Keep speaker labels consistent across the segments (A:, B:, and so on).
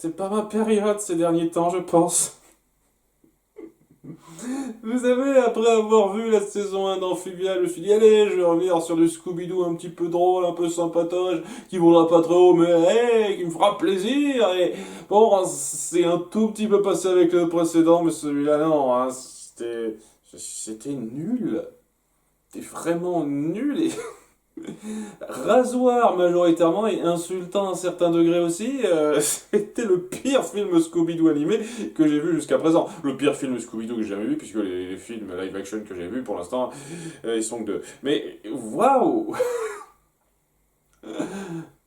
A: C'est pas ma période ces derniers temps, je pense. Vous savez, après avoir vu la saison 1 d'Amphibia, je me suis dit, allez, je vais revenir sur du Scooby-Doo un petit peu drôle, un peu sympatoche, qui vaudra pas trop, mais hey, qui me fera plaisir. Et bon, c'est un tout petit peu passé avec le précédent, mais celui-là, non, hein, c'était nul. C'était vraiment nul. Et rasoir majoritairement et insultant à un certain degré aussi, c'était le pire film Scooby-Doo animé que j'ai vu jusqu'à présent. Le pire film Scooby-Doo que j'ai jamais vu, puisque les films live action que j'ai vus pour l'instant, ils sont que deux. Mais waouh!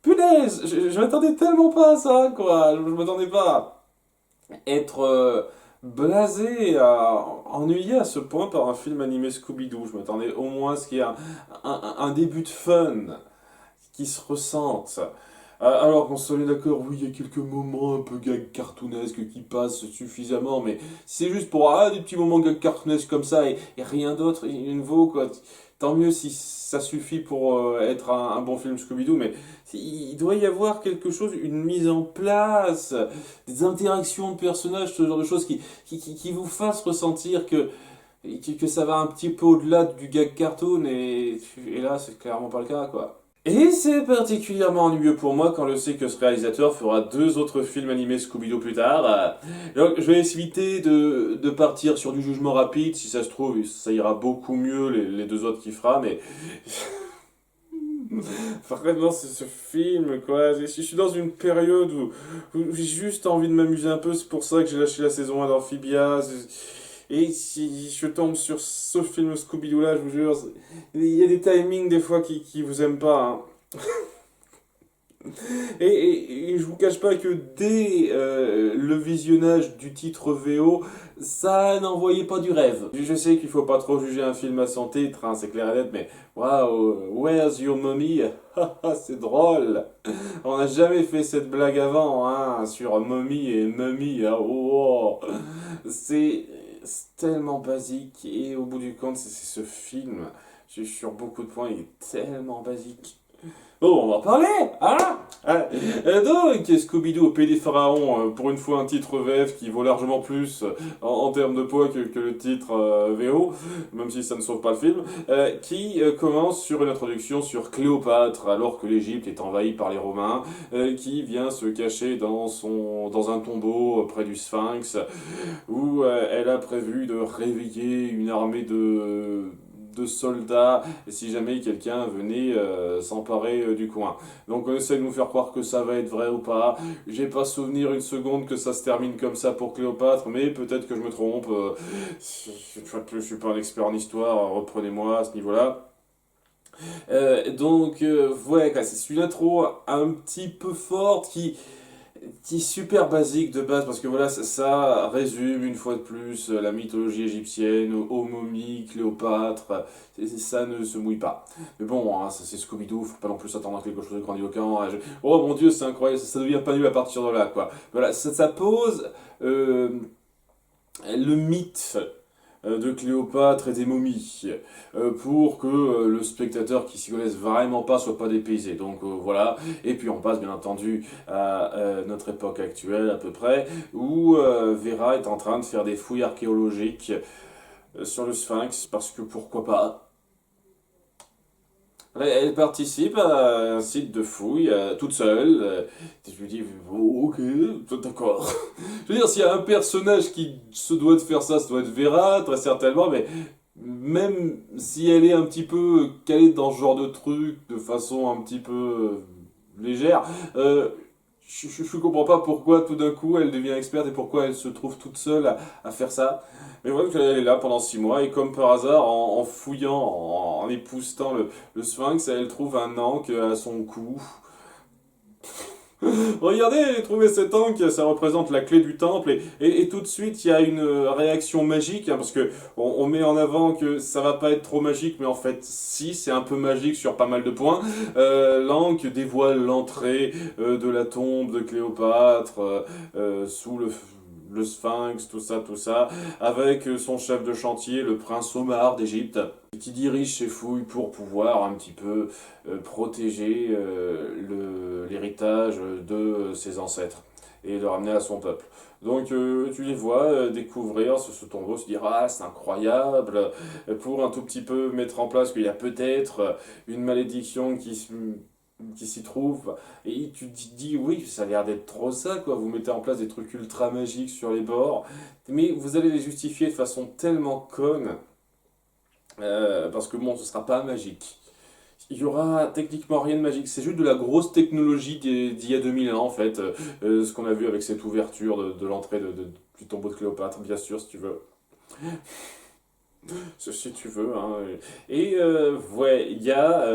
A: Punaise! Je m'attendais tellement pas à ça, quoi! Je m'attendais pas à être blasé, ennuyé à ce point par un film animé Scooby-Doo. Je m'attendais au moins à ce qu'il y ait un début de fun qui se ressentent. Alors qu'on soit d'accord, oui, il y a quelques moments un peu gag cartoonesques qui passent suffisamment, mais c'est juste pour des petits moments gag cartoonesques comme ça et rien d'autre, il ne vaut quoi. Tant mieux si ça suffit pour être un bon film Scooby-Doo, mais il doit y avoir quelque chose, une mise en place, des interactions de personnages, ce genre de choses qui vous fassent ressentir que ça va un petit peu au-delà du gag cartoon, et là, c'est clairement pas le cas, quoi. Et c'est particulièrement ennuyeux pour moi quand je sais que ce réalisateur fera deux autres films animés Scooby-Doo plus tard. Donc je vais éviter de partir sur du jugement rapide, si ça se trouve, ça ira beaucoup mieux les deux autres qu'il fera, mais vraiment c'est ce film, quoi. Je suis dans une période où j'ai juste envie de m'amuser un peu, c'est pour ça que j'ai lâché la saison 1 d'Amphibia. Et si je tombe sur ce film Scooby-Doo là, je vous jure, il y a des timings des fois qui vous aiment pas, hein. Et je vous cache pas que dès le visionnage du titre VO, ça n'envoyait pas du rêve. Je sais qu'il faut pas trop juger un film à son titre, hein, c'est clair et net, mais waouh, Where's Your Mommy? C'est drôle. On n'a jamais fait cette blague avant, hein, sur Mommy et Mummy. Hein, oh, oh. C'est tellement basique et au bout du compte, c'est ce film. Sur beaucoup de points, il est tellement basique. Bon, on va en parler, hein? Donc, Scooby-Doo au Pays des Pharaons, pour une fois un titre VF qui vaut largement plus en termes de poids que le titre VO, même si ça ne sauve pas le film, qui commence sur une introduction sur Cléopâtre, alors que l'Égypte est envahie par les Romains, qui vient se cacher dans un tombeau près du Sphinx, où elle a prévu de réveiller une armée de soldats si jamais quelqu'un venait s'emparer du coin. Donc on essaie de nous faire croire que ça va être vrai ou pas. J'ai pas souvenir une seconde que ça se termine comme ça pour Cléopâtre, mais peut-être que je me trompe. Je suis pas un expert en histoire, reprenez-moi à ce niveau-là. Ouais, c'est une intro un petit peu forte qui est super basique de base parce que voilà ça résume une fois de plus la mythologie égyptienne aux momies Cléopâtre, ça ne se mouille pas, mais bon hein, c'est Scooby-Doo, faut pas non plus s'attendre à quelque chose de grandiloquent, hein. Oh mon dieu c'est incroyable, ça devient pas nul à partir de là quoi. Voilà ça pose le mythe de Cléopâtre et des momies, pour que le spectateur qui s'y connaisse vraiment pas soit pas dépaysé. Donc voilà, et puis on passe bien entendu à notre époque actuelle à peu près, où Vera est en train de faire des fouilles archéologiques sur le Sphinx, parce que pourquoi pas. Elle participe à un site de fouille toute seule. Je lui dis, oh, ok, d'accord. Je veux dire, s'il y a un personnage qui se doit de faire ça, ça doit être Vera, très certainement, mais même si elle est un petit peu calée dans ce genre de truc, de façon un petit peu légère, je comprends pas pourquoi tout d'un coup elle devient experte et pourquoi elle se trouve toute seule à faire ça. Mais voilà qu'elle est là pendant 6 mois et comme par hasard, en fouillant, en époussetant le sphinx, elle trouve un ankh à son cou. Regardez, trouvez cet ankh, ça représente la clé du temple et tout de suite il y a une réaction magique, hein, parce que on met en avant que ça va pas être trop magique, mais en fait si, c'est un peu magique sur pas mal de points. L'ankh dévoile l'entrée de la tombe de Cléopâtre sous le sphinx, tout ça, avec son chef de chantier, le prince Omar d'Égypte, qui dirige ses fouilles pour pouvoir un petit peu protéger l'héritage de ses ancêtres. et le ramener à son peuple. Donc tu les vois découvrir ce tombeau, se dire ah c'est incroyable, pour un tout petit peu mettre en place qu'il y a peut-être une malédiction qui s'y trouve, et tu te dis oui ça a l'air d'être trop ça quoi, vous mettez en place des trucs ultra magiques sur les bords, mais vous allez les justifier de façon tellement conne, parce que bon ce sera pas magique. Il y aura techniquement rien de magique, c'est juste de la grosse technologie d'il y a 2000 ans en fait, ce qu'on a vu avec cette ouverture de l'entrée du tombeau de Cléopâtre, bien sûr si tu veux. Si tu veux, hein. Et ouais, il y a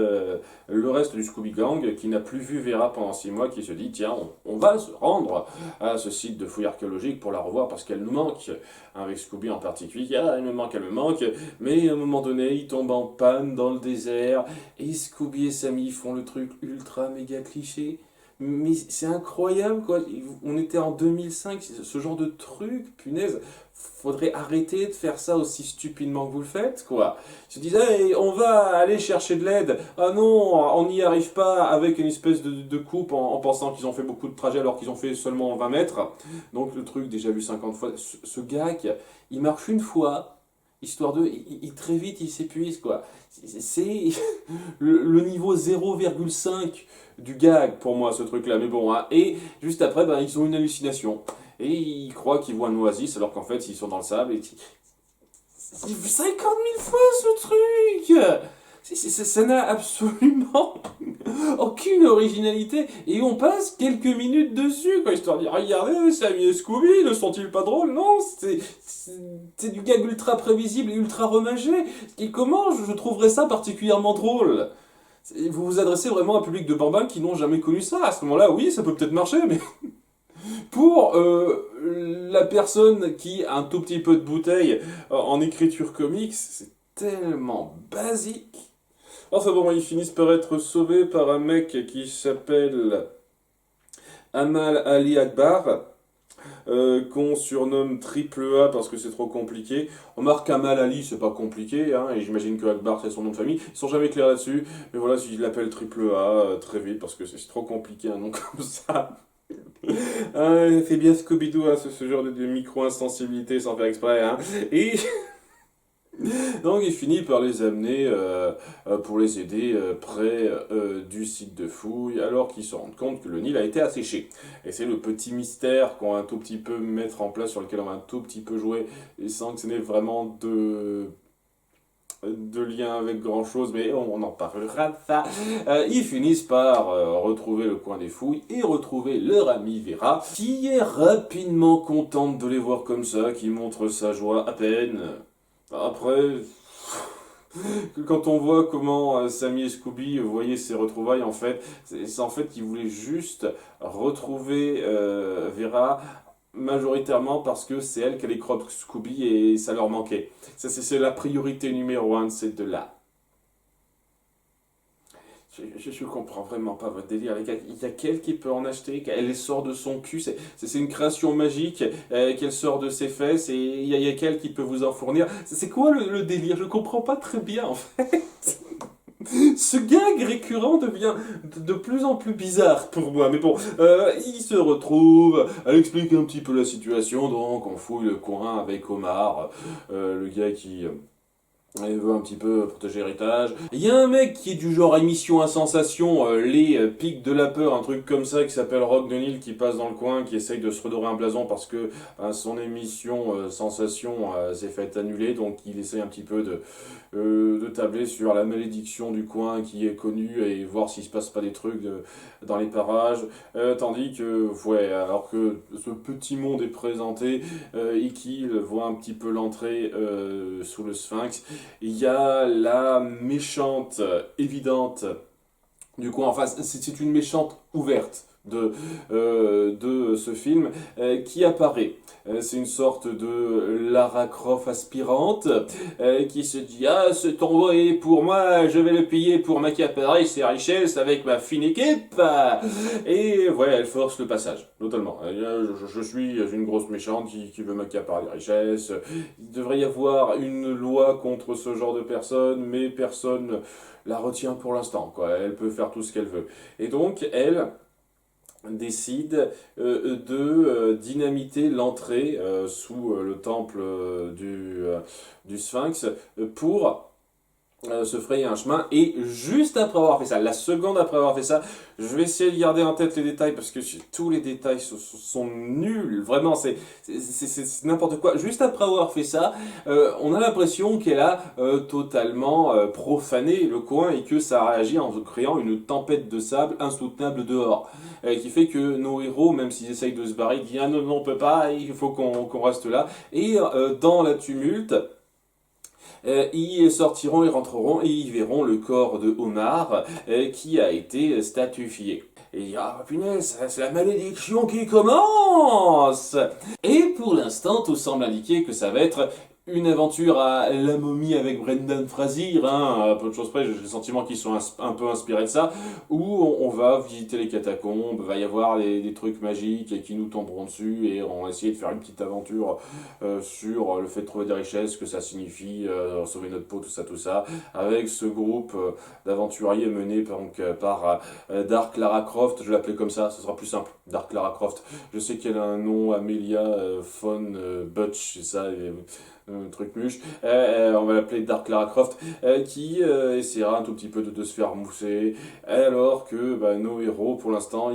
A: le reste du Scooby Gang qui n'a plus vu Vera pendant 6 mois, qui se dit tiens, on va se rendre à ce site de fouilles archéologiques pour la revoir parce qu'elle nous manque. Avec Scooby en particulier, ah, elle me manque, mais à un moment donné, il tombe en panne dans le désert et Scooby et Sammy font le truc ultra méga cliché. Mais c'est incroyable quoi, on était en 2005, ce genre de truc, punaise, faudrait arrêter de faire ça aussi stupidement que vous le faites, quoi. Ils se disent, hey, on va aller chercher de l'aide. Ah non, on n'y arrive pas avec une espèce de coupe en pensant qu'ils ont fait beaucoup de trajets alors qu'ils ont fait seulement 20 mètres. Donc le truc, déjà vu 50 fois, ce gag, il marche une fois, histoire de... très vite, il s'épuise, quoi. C'est le niveau 0,5 du gag pour moi, ce truc-là. Mais bon, hein. Et juste après, ben, ils ont une hallucination. Et ils croient qu'ils voient un oasis alors qu'en fait ils sont dans le sable. Et 50 000 fois ce truc. Ça n'a absolument aucune originalité. Et on passe quelques minutes dessus, quoi, histoire de dire regardez, Sammy et Scooby, ne sont-ils pas drôles? Non, c'est du gag ultra prévisible et ultra remâché. Et comment je trouverais ça particulièrement drôle? Vous vous adressez vraiment à un public de bambins qui n'ont jamais connu ça. À ce moment-là, oui, ça peut peut-être marcher, mais pour la personne qui a un tout petit peu de bouteille en écriture comics, c'est tellement basique. Enfin bon, ils finissent par être sauvés par un mec qui s'appelle Amal Ali Akbar, qu'on surnomme Triple A parce que c'est trop compliqué. Remarque Amal Ali, c'est pas compliqué, hein, et j'imagine que Akbar c'est son nom de famille. Ils sont jamais clairs là-dessus, mais voilà, je l'appelle Triple A très vite parce que c'est trop compliqué un nom comme ça. Ah, c'est bien Scooby-Doo, hein, ce genre de micro-insensibilité sans faire exprès. Hein. Et donc il finit par les amener pour les aider près du site de fouille, alors qu'ils se rendent compte que le Nil a été asséché. Et c'est le petit mystère qu'on va un tout petit peu mettre en place, sur lequel on va un tout petit peu jouer, et sans que ce n'ait vraiment de lien avec grand chose, mais on en parlera de ça. Ils finissent par retrouver le coin des fouilles et retrouver leur amie Vera, qui est rapidement contente de les voir comme ça, qui montre sa joie à peine. Après, quand on voit comment Sammy et Scooby voyaient ces retrouvailles, en fait, c'est en fait qu'ils voulaient juste retrouver Vera majoritairement parce que c'est elle qui a les crottes Scooby et ça leur manquait. Ça, c'est la priorité numéro un de ces deux-là. Je comprends vraiment pas votre délire, les gars. Il y a qu'elle qui peut en acheter, elle sort de son cul, c'est une création magique qu'elle sort de ses fesses et il y a qu'elle qui peut vous en fournir. C'est quoi le délire? Je comprends pas très bien en fait. Ce gag récurrent devient de plus en plus bizarre pour moi. Mais bon, il se retrouve, elle explique un petit peu la situation, donc on fouille le coin avec Omar, le gars qui... il veut un petit peu protéger l'héritage. Il y a un mec qui est du genre émission à sensation, les pics de la peur, un truc comme ça, qui s'appelle Rock de Nil, qui passe dans le coin, qui essaye de se redorer un blason parce que son émission sensation s'est faite annuler, donc il essaye un petit peu de tabler sur la malédiction du coin qui est connue et voir s'il se passe pas des trucs dans les parages. Tandis que, ouais, alors que ce petit monde est présenté et qu'il voit un petit peu l'entrée sous le sphinx, il y a la méchante évidente du coup, enfin, c'est une méchante ouverte de ce film qui apparaît. C'est une sorte de Lara Croft aspirante qui se dit ah, ce tombeau est pour moi, je vais le piller pour m'accaparer ses richesses avec ma fine équipe. Et ouais, elle force le passage, totalement. Je suis une grosse méchante qui veut m'accaparer les richesses. Il devrait y avoir une loi contre ce genre de personnes, mais personne la retient pour l'instant, quoi. Elle peut faire tout ce qu'elle veut. Et donc, elle décide de dynamiter l'entrée sous le temple du Sphinx pour se frayer un chemin. Et juste après avoir fait ça, la seconde après avoir fait ça, je vais essayer de garder en tête les détails parce que tous les détails sont nuls, vraiment, c'est n'importe quoi. Juste après avoir fait ça, on a l'impression qu'elle a totalement profané le coin et que ça réagit en créant une tempête de sable insoutenable dehors, qui fait que nos héros, même s'ils essayent de se barrer, disent ah non, non, on peut pas, il faut qu'on reste là. Et dans la tumulte, ils sortiront, ils rentreront et ils verront le corps de Omar qui a été statufié. Et il dira, ah punaise, c'est la malédiction qui commence. Et pour l'instant, tout semble indiquer que ça va être une aventure à la momie avec Brendan Fraser, à peu de choses près, j'ai le sentiment qu'ils sont un peu inspirés de ça, où on va visiter les catacombes, va y avoir des trucs magiques qui nous tomberont dessus, et on va essayer de faire une petite aventure sur le fait de trouver des richesses, ce que ça signifie, sauver notre peau, tout ça, avec ce groupe d'aventuriers mené par Dark Lara Croft, je vais l'appeler comme ça, ce sera plus simple, Dark Lara Croft. Je sais qu'elle a un nom, Amelia Von Butch, c'est ça, truc muche, on va l'appeler Dark Lara Croft, qui essaiera un tout petit peu de se faire mousser, alors que nos héros, pour l'instant,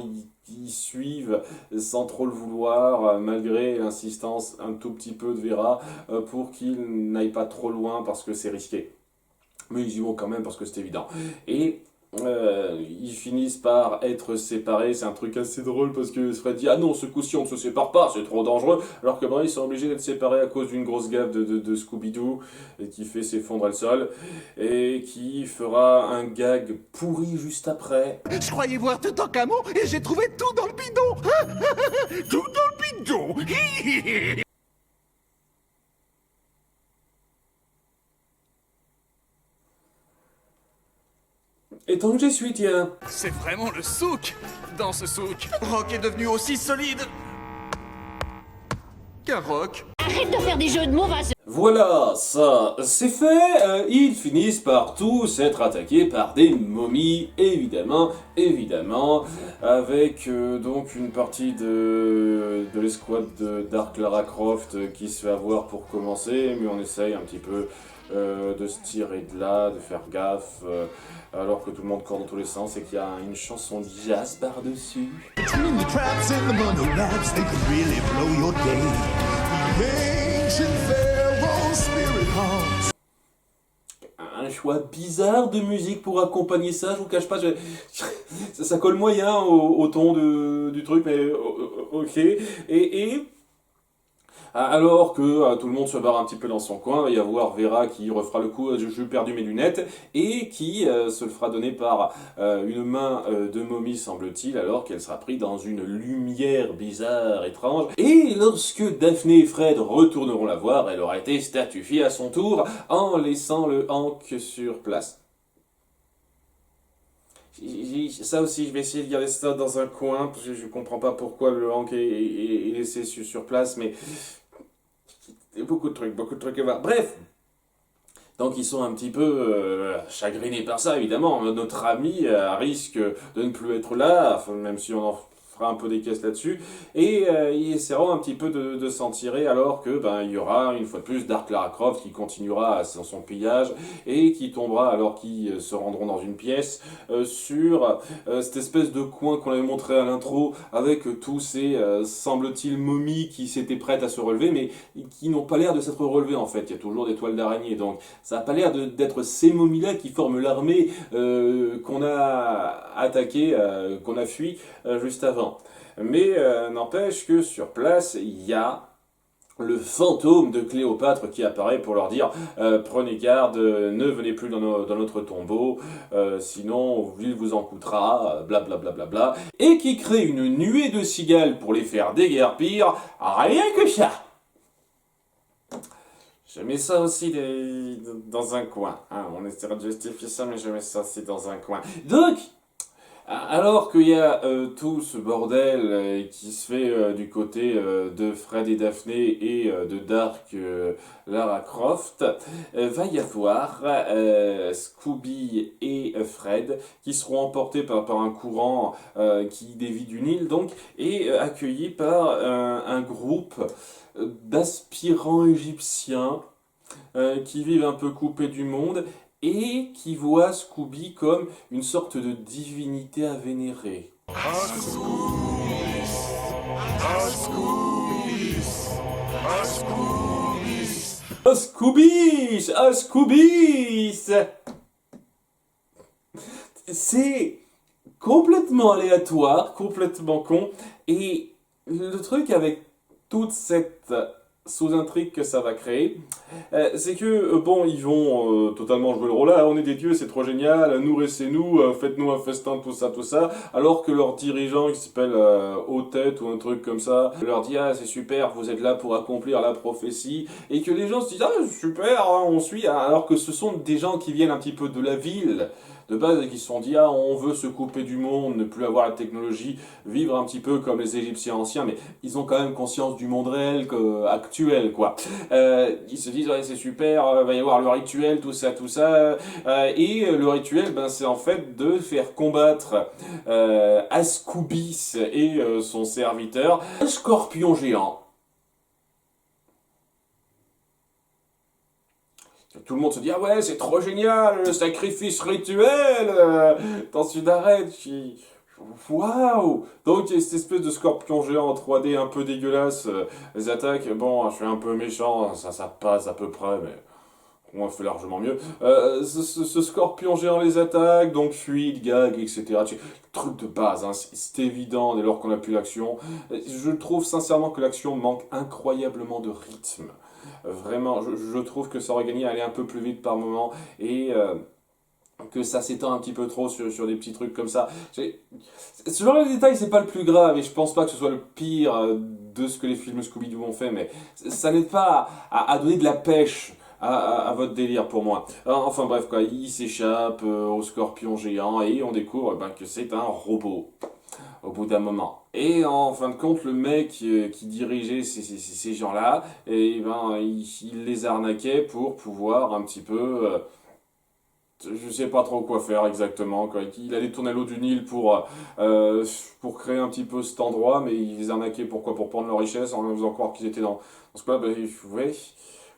A: ils suivent sans trop le vouloir, malgré l'insistance un tout petit peu de Vera, pour qu'ils n'aillent pas trop loin parce que c'est risqué. Mais ils y vont quand même parce que c'est évident. Et ils finissent par être séparés, c'est un truc assez drôle parce que Fred dit ah non, ce coup-ci on ne se sépare pas, c'est trop dangereux, alors que ils sont obligés d'être séparés à cause d'une grosse gaffe de Scooby-Doo qui fait s'effondrer le sol et qui fera un gag pourri juste après.
B: Je croyais voir tout en camo et j'ai trouvé tout dans le bidon. Tout dans le bidon.
A: Et tant que j'y suis, tiens.
B: C'est vraiment le souk. Dans ce souk, Rock est devenu aussi solide qu'un rock.
C: Arrête de faire des jeux de mots, Razor.
A: Voilà, ça c'est fait. Ils finissent par tous être attaqués par des momies, évidemment, avec donc une partie de l'escouade de Dark Lara Croft qui se fait avoir pour commencer, mais on essaye un petit peu de se tirer de là, de faire gaffe, alors que tout le monde court dans tous les sens et qu'il y a une chanson de jazz par-dessus. Un choix bizarre de musique pour accompagner ça, je vous cache pas, ça colle moyen au ton du truc, mais ok. Et alors que tout le monde se barre un petit peu dans son coin, il va y avoir Vera qui refera le coup j'ai perdu mes lunettes, et qui se le fera donner par une main de momie, semble-t-il, alors qu'elle sera prise dans une lumière bizarre, étrange. Et lorsque Daphné et Fred retourneront la voir, elle aura été statufiée à son tour en laissant le Hank sur place. Ça aussi, je vais essayer de garder ça dans un coin, parce que je comprends pas pourquoi le Hank est laissé sur place, mais beaucoup de trucs à voir. Bref, donc ils sont un petit peu chagrinés par ça, évidemment. Notre ami risque de ne plus être là, même si on en fera un peu des caisses là-dessus, et ils essaieront un petit peu de s'en tirer, alors que il y aura une fois de plus Dark Lara Croft qui continuera son pillage et qui tombera, alors qu'ils se rendront dans une pièce sur cette espèce de coin qu'on avait montré à l'intro, avec tous ces semble-t-il momies qui s'étaient prêtes à se relever, mais qui n'ont pas l'air de s'être relevées en fait. Il y a toujours des toiles d'araignée, donc ça n'a pas l'air d'être ces momies-là qui forment l'armée qu'on a attaquée, qu'on a fui juste avant. Mais n'empêche que sur place, il y a le fantôme de Cléopâtre qui apparaît pour leur dire prenez garde, ne venez plus dans notre tombeau, sinon il vous en coûtera, blablabla, bla, bla, bla, et qui crée une nuée de cigales pour les faire déguerpir, rien que ça. Je mets ça aussi dans un coin, on essaiera de justifier ça, mais je mets ça aussi dans un coin. Donc, alors qu'il y a tout ce bordel qui se fait du côté de Fred et Daphné et de Dark Lara Croft, va y avoir Scooby et Fred, qui seront emportés par un courant qui dévie du Nil, donc, et accueillis par un groupe d'aspirants égyptiens qui vivent un peu coupés du monde et qui voient Scooby comme une sorte de divinité à vénérer. Scooby! Scooby! C'est complètement aléatoire, complètement con, et le truc avec toute cette sous-intrigue que ça va créer, c'est que, bon, ils vont totalement jouer le rôle là, on est des dieux, c'est trop génial, nourrissez-nous, faites-nous un festin, tout ça, alors que leur dirigeant, qui s'appelle Otet ou un truc comme ça, leur dit, ah, c'est super, vous êtes là pour accomplir la prophétie, et que les gens se disent, ah, super, hein, on suit, alors que ce sont des gens qui viennent un petit peu de la ville, de base, et qui se sont dit, ah, on veut se couper du monde, ne plus avoir la technologie, vivre un petit peu comme les Égyptiens anciens, mais ils ont quand même conscience du monde réel, actuel, quoi. Ils se disent, ouais, c'est super, va y avoir le rituel, tout ça, et le rituel, ben, c'est en fait de faire combattre Ascoubis et son serviteur, un scorpion géant. Tout le monde se dit, ah ouais, c'est trop génial, le sacrifice rituel, dans une arène, waouh! Donc il y a cette espèce de scorpion géant en 3D un peu dégueulasse, les attaques, bon, je suis un peu méchant, ça passe à peu près, mais on fait largement mieux. Ce scorpion géant les attaque, donc fuite, gag, etc. Truc de base, hein, c'est évident dès lors qu'on a plus l'action. Je trouve sincèrement que l'action manque incroyablement de rythme. Vraiment, je trouve que ça aurait gagné à aller un peu plus vite par moment et que ça s'étend un petit peu trop sur des petits trucs comme ça. Ce genre de détail, c'est pas le plus grave et je pense pas que ce soit le pire de ce que les films Scooby-Doo ont fait, mais ça n'aide pas à donner de la pêche à votre délire pour moi. Enfin bref, quoi, il s'échappe au scorpion géant et on découvre que c'est un robot au bout d'un moment. Et en fin de compte, le mec qui dirigeait ces gens-là, et il les arnaquait pour pouvoir un petit peu... je sais pas trop quoi faire exactement, quoi. Il allait tourner l'eau du Nil pour créer un petit peu cet endroit, mais il les arnaquait pourquoi? Pour prendre leur richesse en faisant croire qu'ils étaient dans ce cas-là, ouais.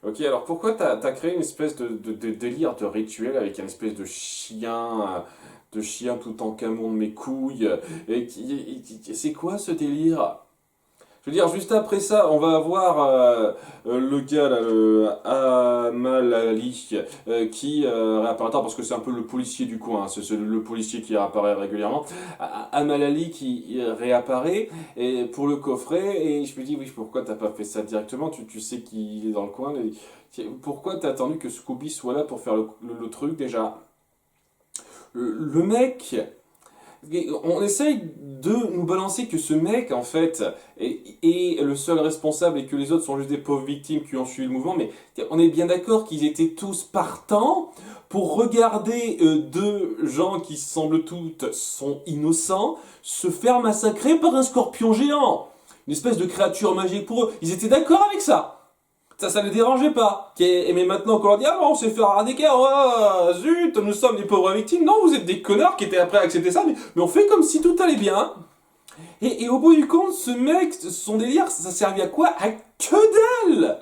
A: Ok, alors pourquoi t'as créé une espèce de délire de rituel avec une espèce de chien tout en camon de mes couilles c'est quoi ce délire? Je veux dire, juste après ça, on va avoir le gars, là, le Amal Ali, qui réapparaît, parce que c'est un peu le policier du coin, hein, c'est le policier qui réapparaît régulièrement. Amal Ali qui réapparaît et pour le coffret, et je me dis, oui, pourquoi t'as pas fait ça directement? Tu sais qu'il est dans le coin, pourquoi t'as attendu que Scooby soit là pour faire le truc déjà? Le mec... On essaye de nous balancer que ce mec, en fait, est le seul responsable et que les autres sont juste des pauvres victimes qui ont suivi le mouvement, mais on est bien d'accord qu'ils étaient tous partants pour regarder deux gens qui, semblent toutes, sont innocents, se faire massacrer par un scorpion géant. Une espèce de créature magique pour eux. Ils étaient d'accord avec ça. Ça ne les dérangeait pas. Mais maintenant qu'on leur dit, ah bon, on s'est fait arnaquer, oh, zut, nous sommes des pauvres victimes. Non, vous êtes des connards qui étaient prêts à accepter ça, mais on fait comme si tout allait bien. Et au bout du compte, ce mec, son délire, ça servait à quoi? À que dalle!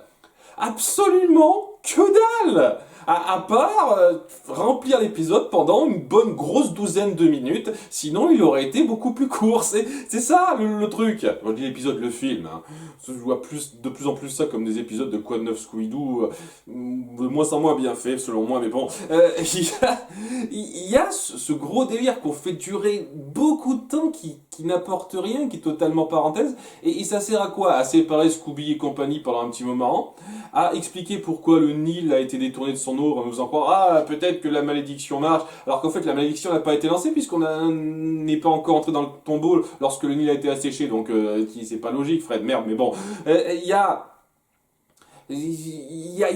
A: Absolument que dalle! À part remplir l'épisode pendant une bonne grosse douzaine de minutes, sinon il aurait été beaucoup plus court. C'est ça le truc. Je dis l'épisode, le film. Hein. Je vois de plus en plus ça comme des épisodes de Quoi de neuf Scooby-Doo, de moins en moins bien fait selon moi, mais bon. Il y a ce gros délire qu'on fait durer beaucoup de temps qui n'apporte rien, qui est totalement parenthèse, et ça sert à quoi? À séparer Scooby et compagnie pendant un petit moment, à expliquer pourquoi le Nil a été détourné de son eau en nous en croire, ah, peut-être que la malédiction marche, alors qu'en fait la malédiction n'a pas été lancée puisqu'on n'est pas encore entré dans le tombeau lorsque le Nil a été asséché, donc c'est pas logique, Fred, merde, mais bon, il y a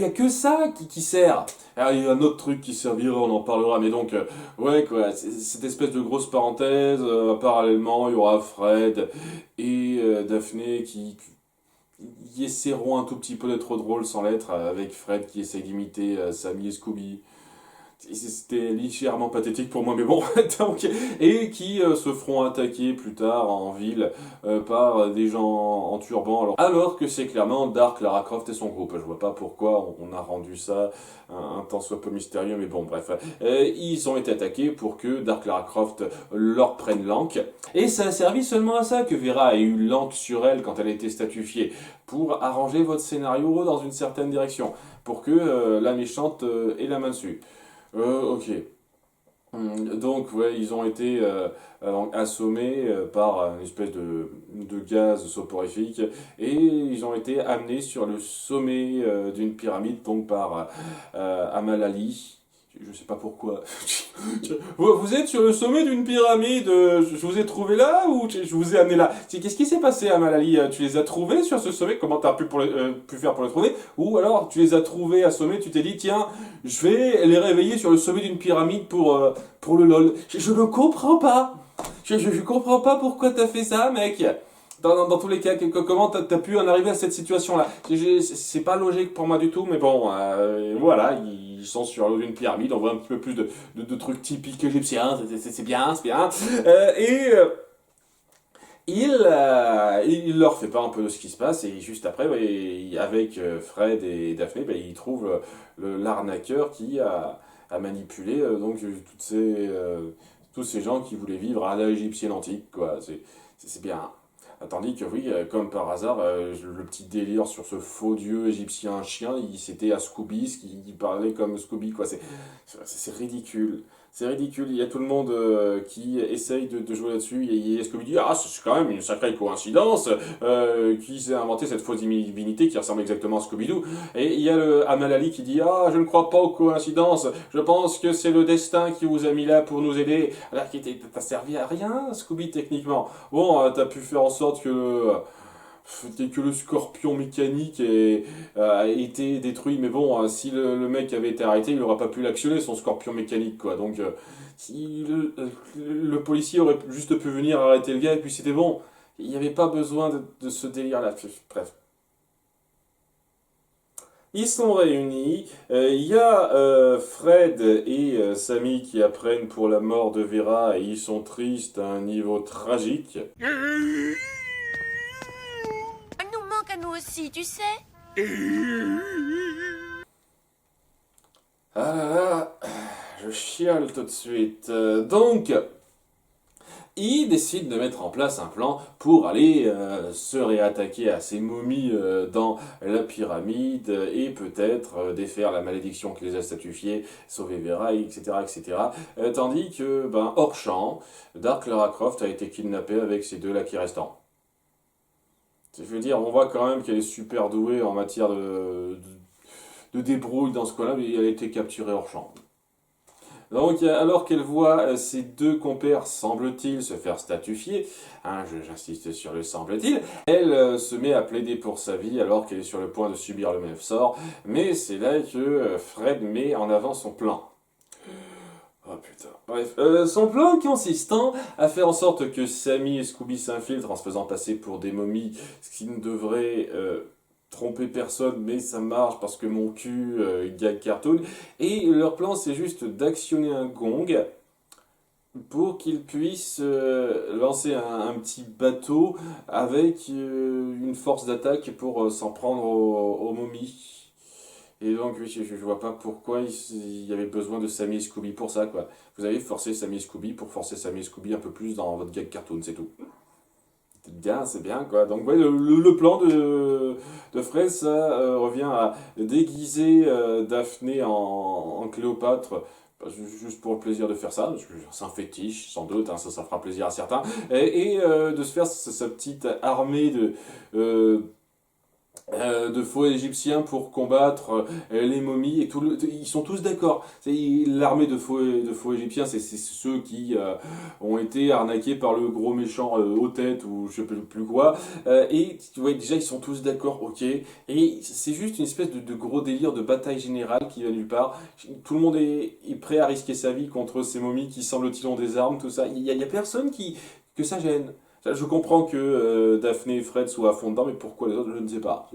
A: que ça qui sert. Alors, il y a un autre truc qui servira, on en parlera, mais donc, ouais, quoi, cette espèce de grosse parenthèse, parallèlement, il y aura Fred et Daphné qui essaieront un tout petit peu d'être drôles sans l'être, avec Fred qui essaye d'imiter Sammy et Scooby. C'était légèrement pathétique pour moi, mais bon, donc, et qui se feront attaquer plus tard en ville par des gens en turban, alors que c'est clairement Dark, Lara Croft et son groupe. Je vois pas pourquoi on a rendu ça un tant soit peu mystérieux, mais bon, bref. Ils ont été attaqués pour que Dark, Lara Croft leur prenne Lank, et ça a servi seulement à ça que Vera a eu Lank sur elle quand elle a été statufiée, pour arranger votre scénario dans une certaine direction, pour que la méchante ait la main dessus. Ok. Donc, ouais, ils ont été assommés par une espèce de gaz soporifique et ils ont été amenés sur le sommet d'une pyramide, donc par Amal Ali. Je sais pas pourquoi. Vous êtes sur le sommet d'une pyramide, je vous ai trouvé là ou je vous ai amené là? Qu'est-ce qui s'est passé, Amal Ali? Tu les as trouvés sur ce sommet? Comment t'as pu faire pour les trouver? Ou alors tu les as trouvés à sommet, tu t'es dit, tiens, je vais les réveiller sur le sommet d'une pyramide pour le LOL. Je ne comprends pas. Je comprends pas pourquoi t'as fait ça, mec. Dans tous les cas, comment t'as pu en arriver à cette situation-là? C'est pas logique pour moi du tout, mais bon, voilà, ils sont sur l'eau d'une pyramide, on voit un petit peu plus de trucs typiques égyptiens, c'est bien, c'est bien. Il leur fait pas un peu de ce qui se passe, et juste après, ouais, avec Fred et Daphné, ils trouvent l'arnaqueur qui a manipulé donc tous ces gens qui voulaient vivre à l'égyptienne antique, quoi. C'est bien. Tandis que oui, comme par hasard, le petit délire sur ce faux dieu égyptien chien, c'était à Scooby, qui parlait comme Scooby, quoi. C'est ridicule. C'est ridicule. Il y a tout le monde qui essaye de jouer là-dessus. Et Scooby dit, ah, c'est quand même une sacrée coïncidence qui s'est inventé cette fausse divinité qui ressemble exactement à Scooby-Doo. Et il y a le Amal Ali qui dit, ah, je ne crois pas aux coïncidences. Je pense que c'est le destin qui vous a mis là pour nous aider. Alors, t'as servi à rien, Scooby, techniquement. Bon, t'as pu faire en sorte que le scorpion mécanique a été détruit, mais bon, si le mec avait été arrêté, il n'aurait pas pu l'actionner, son scorpion mécanique, quoi. Donc, si le policier aurait juste pu venir arrêter le gars, et puis c'était bon. Il n'y avait pas besoin de ce délire-là. Bref. Ils sont réunis, il y a Fred et Sammy qui apprennent pour la mort de Vera, et ils sont tristes à un niveau tragique.
C: Nous aussi, tu sais.
A: Ah là là, je chiale tout de suite. Donc, il décide de mettre en place un plan pour aller se réattaquer à ces momies dans la pyramide et peut-être défaire la malédiction qui les a statufiées, sauver Vera, etc. etc. Tandis que, hors champ, Dark Lara Croft a été kidnappée avec ces deux laquais restants. Je veux dire, on voit quand même qu'elle est super douée en matière de débrouille dans ce coin-là, mais elle a été capturée hors champ. Donc, alors qu'elle voit ses deux compères, semble-t-il, se faire statufier, j'insiste sur le semble-t-il, elle se met à plaider pour sa vie alors qu'elle est sur le point de subir le même sort, mais c'est là que Fred met en avant son plan. Oh putain. Bref, son plan consistant à faire en sorte que Sammy et Scooby s'infiltrent en se faisant passer pour des momies, ce qui ne devrait tromper personne, mais ça marche parce que mon cul gag cartoon. Et leur plan, c'est juste d'actionner un gong pour qu'ils puissent lancer un petit bateau avec une force d'attaque pour s'en prendre aux momies. Et donc, oui, je vois pas pourquoi il y avait besoin de Sammy et Scooby pour ça, quoi. Vous avez forcé Sammy et Scooby pour forcer Sammy et Scooby un peu plus dans votre gag cartoon, c'est tout. C'est bien, quoi. Donc, ouais, le plan de Fred, ça revient à déguiser Daphné en Cléopâtre, juste pour le plaisir de faire ça, parce que c'est un fétiche, sans doute, hein, ça fera plaisir à certains, et de se faire sa petite armée de faux égyptiens pour combattre les momies et ils sont tous d'accord. L'armée de faux égyptiens, c'est ceux qui ont été arnaqués par le gros méchant aux têtes ou je sais plus quoi. Et tu vois, déjà ils sont tous d'accord, ok. Et c'est juste une espèce de gros délire de bataille générale qui va nulle part. Tout le monde est prêt à risquer sa vie contre ces momies qui semble-t-il ont des armes, tout ça. Il y a personne que ça gêne. Je comprends que Daphné et Fred soient à fond dedans, mais pourquoi les autres, je ne sais pas.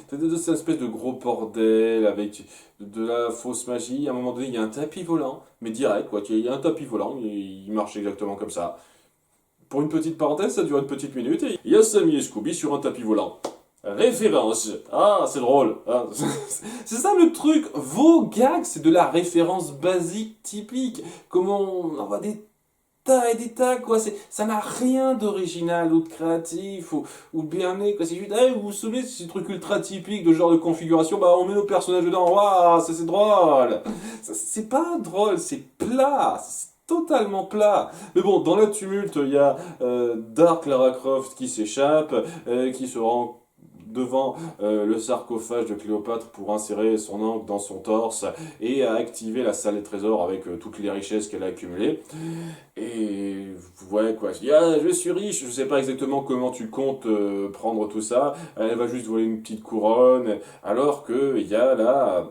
A: Cette espèce de gros bordel avec de la fausse magie. À un moment donné, il y a un tapis volant, mais direct, quoi. Il y a un tapis volant, il marche exactement comme ça. Pour une petite parenthèse, ça dure une petite minute, et il y a Sammy et Scooby sur un tapis volant. Référence. Ah, c'est drôle. Ah, c'est ça le truc. Vos gags, c'est de la référence basique typique. Comment on envoie des tas et des tas, quoi. Ça n'a rien d'original ou de créatif ou de bien né, quoi. C'est juste, hey, vous vous souvenez de ces trucs ultra typiques de genre de configuration, bah on met nos personnages dedans, waouh, ça c'est drôle. C'est pas drôle, c'est plat. C'est totalement plat. Mais bon, dans le tumulte, il y a Dark Lara Croft qui s'échappe, qui se rend devant le sarcophage de Cléopâtre pour insérer son encre dans son torse et à activer la salle des trésors avec toutes les richesses qu'elle a accumulées. Et ouais, quoi, je dis, ah, je suis riche, je sais pas exactement comment tu comptes prendre tout ça. Elle va juste voler une petite couronne, alors que il y a la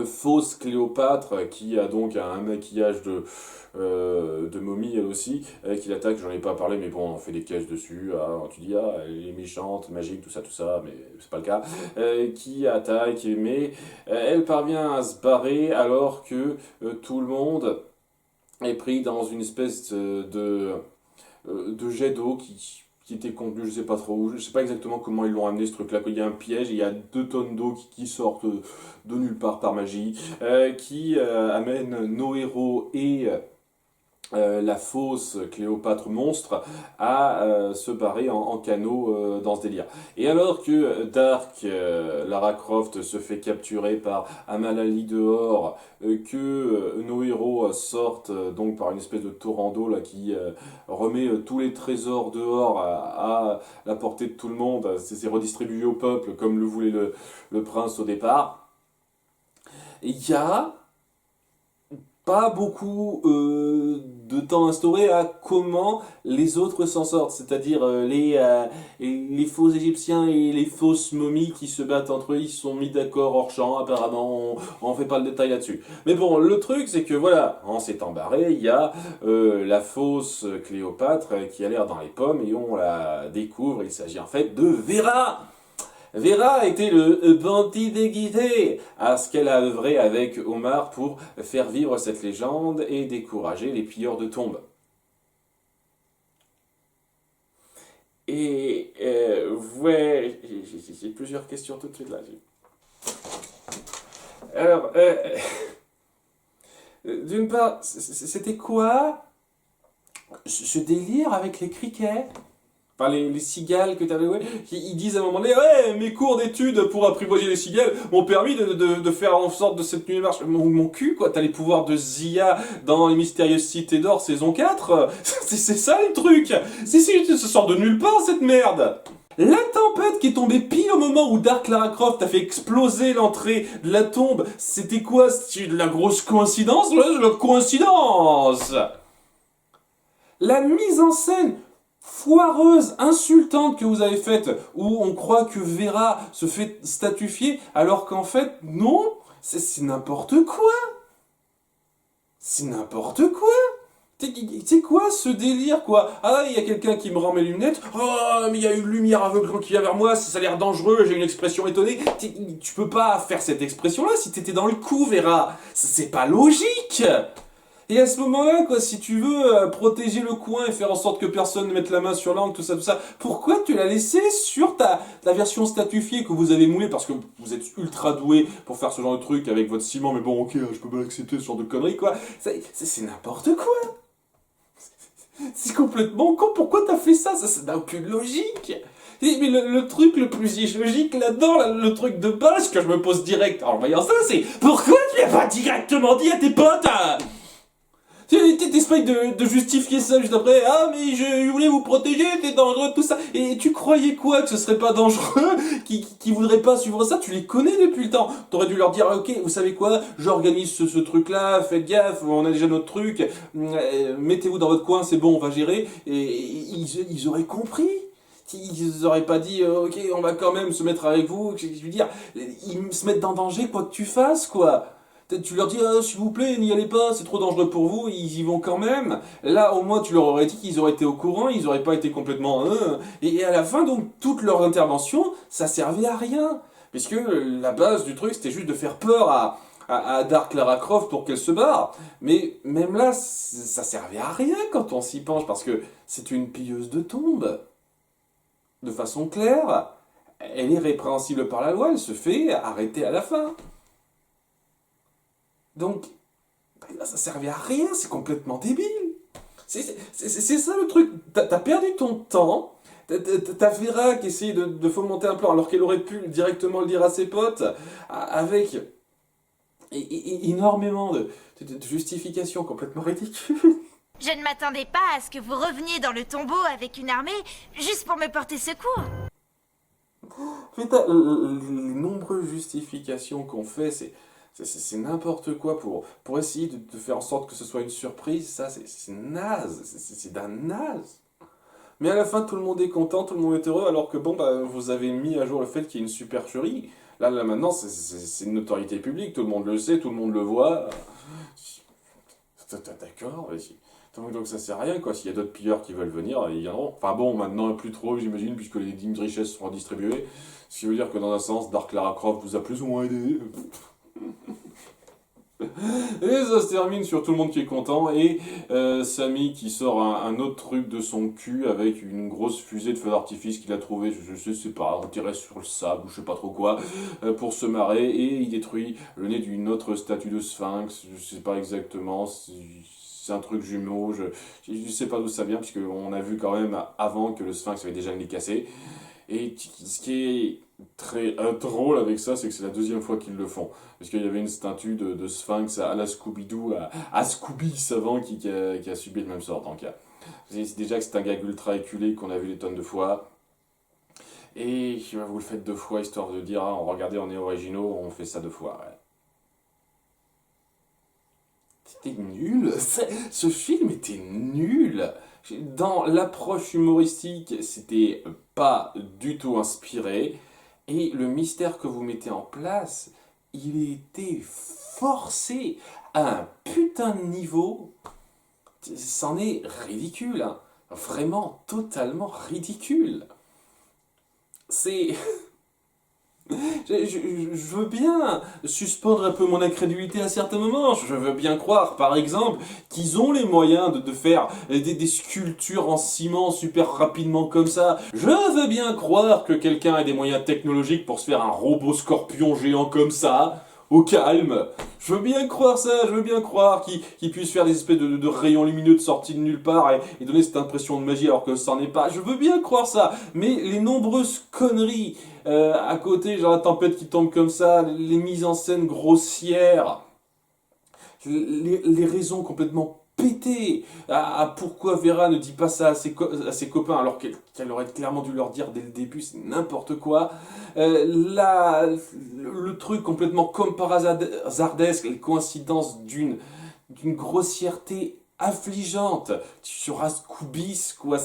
A: fausse Cléopâtre qui a donc un maquillage de momie elle aussi, qui l'attaque, j'en ai pas parlé, mais bon, on fait des caches dessus, ah, tu dis, ah, elle est méchante, magique, tout ça, mais c'est pas le cas, qui attaque, mais elle parvient à se barrer alors que tout le monde est pris dans une espèce de jet d'eau qui était contenu, je sais pas trop où, je sais pas exactement comment ils l'ont amené ce truc-là, qu'il y a un piège, et il y a 2 tonnes d'eau qui sortent de nulle part par magie, qui amène nos héros et la fausse Cléopâtre monstre à se barrer en canot dans ce délire. Et alors que Dark Lara Croft se fait capturer par Amalali dehors, que nos héros sortent donc par une espèce de torrent d'eau là, qui remet tous les trésors dehors à la portée de tout le monde, c'est redistribué au peuple comme le voulait le prince au départ, il y a pas beaucoup de temps instauré à comment les autres s'en sortent, c'est-à-dire les faux Égyptiens et les fausses momies qui se battent entre eux, ils se sont mis d'accord hors champ, apparemment, on fait pas le détail là-dessus. Mais bon, le truc c'est que voilà, en s'étant barré, il y a la fausse Cléopâtre qui a l'air dans les pommes et on la découvre, il s'agit en fait de Vera. Vera était le bandit déguisé, à ce qu'elle a œuvré avec Omar pour faire vivre cette légende et décourager les pilleurs de tombes. Et ouais, j'ai plusieurs questions tout de suite là. Alors, d'une part, c'était quoi ce délire avec les criquets? Enfin, les cigales que t'avais, ouais, ils disent à un moment donné, ouais, mes cours d'études pour apprivoiser les cigales m'ont permis de faire en sorte de cette nuit marche. Mon cul, quoi, t'as les pouvoirs de Zia dans Les Mystérieuses Cités d'Or saison 4. C'est ça le truc. Ça sort de nulle part cette merde. La tempête qui est tombée pile au moment où Dark Lara Croft a fait exploser l'entrée de la tombe, c'était quoi? C'était de la grosse coïncidence? Ouais, de la coïncidence. La mise en scène foireuse, insultante que vous avez faite, où on croit que Vera se fait statufier, alors qu'en fait, non, c'est n'importe quoi. C'est n'importe quoi. C'est quoi ce délire, quoi? Ah, il y a quelqu'un qui me rend mes lunettes. Oh, mais il y a une lumière aveuglante qui vient vers moi, ça a l'air dangereux, j'ai une expression étonnée. Tu peux pas faire cette expression-là si t'étais dans le coup, Vera. C'est pas logique. Et à ce moment-là, quoi, si tu veux protéger le coin et faire en sorte que personne ne mette la main sur l'angle, tout ça, pourquoi tu l'as laissé sur ta version statufiée que vous avez moulée? Parce que vous êtes ultra doué pour faire ce genre de truc avec votre ciment, mais bon, ok, je peux pas accepter ce genre de conneries, quoi. C'est n'importe quoi. C'est complètement con, pourquoi t'as fait ça? Ça n'a aucune logique. Mais le truc le plus illogique là-dedans, le truc de base que je me pose direct en voyant ça, c'est pourquoi tu l'as pas directement dit à tes potes? T'essayes de justifier ça juste après. Ah, mais je voulais vous protéger, c'est dangereux, tout ça. Et tu croyais quoi? Que ce serait pas dangereux? Qui voudraient pas suivre ça? Tu les connais depuis le temps. T'aurais dû leur dire, ok, vous savez quoi? J'organise ce truc-là, faites gaffe, on a déjà notre truc. Mettez-vous dans votre coin, c'est bon, on va gérer. Et ils auraient compris. Ils auraient pas dit, ok, on va quand même se mettre avec vous. Je veux dire, ils se mettent en danger quoi que tu fasses, quoi. Tu leur dis, ah, s'il vous plaît, n'y allez pas, c'est trop dangereux pour vous, et ils y vont quand même. Là, au moins, tu leur aurais dit qu'ils auraient été au courant, ils auraient pas été complètement... Et à la fin, donc, toute leur intervention, ça servait à rien. Puisque la base du truc, c'était juste de faire peur à Dark Lara Croft pour qu'elle se barre. Mais même là, ça servait à rien quand on s'y penche, parce que c'est une pilleuse de tombes. De façon claire. Elle est répréhensible par la loi, elle se fait arrêter à la fin. Donc, ça servait à rien, c'est complètement débile. C'est ça le truc. T'as perdu ton temps. T'as Vera qui essaye de fomenter un plan alors qu'elle aurait pu directement le dire à ses potes avec énormément de justifications complètement ridicules.
C: Je ne m'attendais pas à ce que vous reveniez dans le tombeau avec une armée juste pour me porter secours.
A: Mais les nombreuses justifications qu'on fait, c'est n'importe quoi pour essayer de faire en sorte que ce soit une surprise. Ça, c'est naze. C'est d'un naze. Mais à la fin, tout le monde est content, tout le monde est heureux, alors que bon, bah, vous avez mis à jour le fait qu'il y ait une supercherie. Là maintenant, c'est une notoriété publique, tout le monde le sait, tout le monde le voit. D'accord, donc ça sert à rien, quoi. S'il y a d'autres pilleurs qui veulent venir, ils viendront. Enfin bon, maintenant plus trop, j'imagine, puisque les dîmes de richesse seront distribuées. Ce qui veut dire que dans un sens, Dark Lara Croft vous a plus ou moins aidé. Et ça se termine sur tout le monde qui est content et Sammy qui sort un autre truc de son cul avec une grosse fusée de feu d'artifice qu'il a trouvé, je sais pas, retiré sur le sable ou je sais pas trop quoi, pour se marrer, et il détruit le nez d'une autre statue de Sphinx, je sais pas exactement, c'est un truc jumeau, je sais pas d'où ça vient puisqu'on a vu quand même avant que le Sphinx avait déjà le nez cassé. Et ce qui est très drôle avec ça, c'est que c'est la deuxième fois qu'ils le font. Parce qu'il y avait une statue de Sphinx à la Scooby-Doo, à Scooby savant qui a subi le même sort. Donc, c'est déjà que c'est un gag ultra éculé qu'on a vu des tonnes de fois. Et vous le faites deux fois histoire de dire, ah, regardez, on est originaux, on fait ça deux fois. Ouais. C'était nul. Ce film était nul. Dans l'approche humoristique, c'était pas du tout inspiré. Et le mystère que vous mettez en place, il était forcé à un putain de niveau. C'en est ridicule. Hein. Vraiment totalement ridicule. C'est... Je veux bien suspendre un peu mon incrédulité à certains moments. Je veux bien croire, par exemple, qu'ils ont les moyens de faire des sculptures en ciment super rapidement comme ça. Je veux bien croire que quelqu'un a des moyens technologiques pour se faire un robot scorpion géant comme ça, au calme. Je veux bien croire ça, je veux bien croire qu'ils puissent faire des espèces de rayons lumineux de sortie de nulle part et donner cette impression de magie alors que ça n'en est pas. Je veux bien croire ça, mais les nombreuses conneries à côté, genre la tempête qui tombe comme ça, les mises en scène grossières, les raisons complètement pétées à pourquoi Vera ne dit pas ça à ses copains alors qu'elle aurait clairement dû leur dire dès le début, c'est n'importe quoi. Le truc complètement comme par hasardesque, les coïncidences d'une grossièreté affligeante sur Ascoubis, quoi,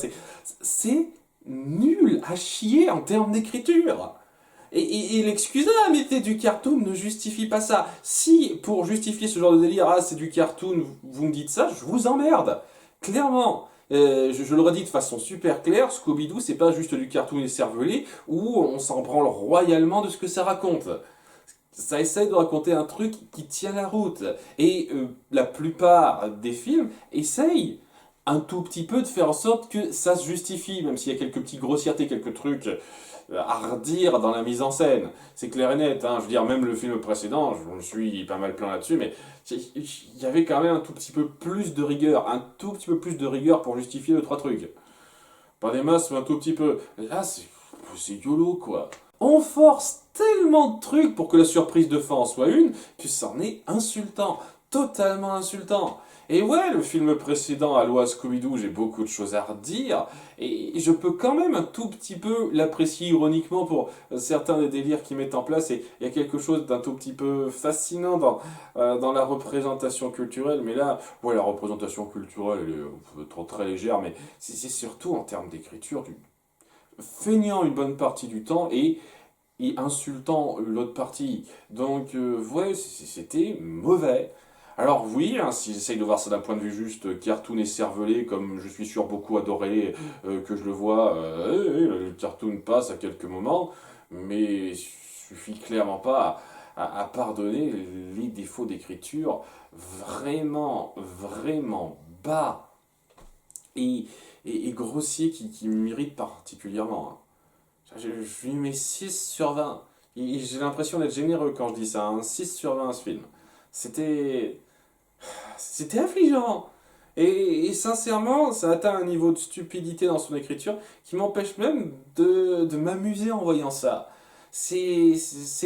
A: c'est nul à chier en termes d'écriture. Et l'excuse, ah, mais c'est du cartoon, ne justifie pas ça. Si, pour justifier ce genre de délire, ah, c'est du cartoon, vous me dites ça, je vous emmerde. Clairement. Je le redis de façon super claire, Scooby-Doo, c'est pas juste du cartoon écervelé, où on s'en branle royalement de ce que ça raconte. Ça essaye de raconter un truc qui tient la route. Et la plupart des films essayent un tout petit peu de faire en sorte que ça se justifie, même s'il y a quelques petites grossièretés, quelques trucs à redire dans la mise en scène. C'est clair et net, hein. Je veux dire, même le film précédent, je me suis pas mal plaint là-dessus, mais il y avait quand même un tout petit peu plus de rigueur, un tout petit peu plus de rigueur pour justifier 2-3 trucs. Pas des masses, mais un tout petit peu. Là, c'est YOLO, quoi. On force tellement de trucs pour que la surprise de fin en soit une, que c'en est insultant, totalement insultant. Et ouais, le film précédent, Allo Scooby-Doo, j'ai beaucoup de choses à redire, et je peux quand même un tout petit peu l'apprécier ironiquement pour certains des délires qu'ils mettent en place, et il y a quelque chose d'un tout petit peu fascinant dans la représentation culturelle, mais là, ouais, la représentation culturelle, elle est trop très légère, mais c'est surtout en termes d'écriture, feignant une bonne partie du temps, et et insultant l'autre partie. Donc, ouais, c'était mauvais. Alors oui, hein, si j'essaye de voir ça d'un point de vue juste cartoon et cervelé, comme je suis sûr beaucoup adoré que je le vois, le cartoon passe à quelques moments, mais il suffit clairement pas à pardonner les défauts d'écriture vraiment, vraiment bas et grossiers qui m'irritent particulièrement. Hein. Je lui mets 6 sur 20. Et j'ai l'impression d'être généreux quand je dis ça, un 6 sur 20 à ce film. C'était... C'était affligeant. Et sincèrement, ça atteint un niveau de stupidité dans son écriture qui m'empêche même de m'amuser en voyant ça. C'est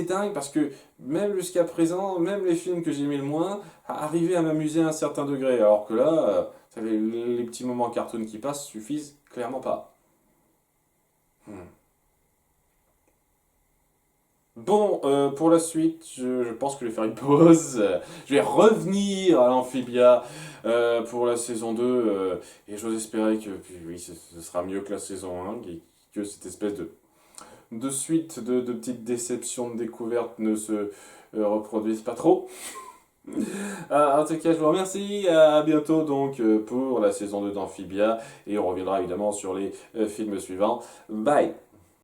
A: dingue parce que même jusqu'à présent, même les films que j'aimais le moins, arrivaient à m'amuser à un certain degré. Alors que là, les petits moments cartoon qui passent suffisent clairement pas. Hmm. Bon, pour la suite, je pense que je vais faire une pause. Je vais revenir à l'Amphibia pour la saison 2. Et j'ose espérer que oui, ce sera mieux que la saison 1, que cette espèce de suite de petites déceptions de découvertes ne se reproduisent pas trop. En tout cas, je vous remercie. À bientôt donc pour la saison 2 d'Amphibia. Et on reviendra évidemment sur les films suivants. Bye!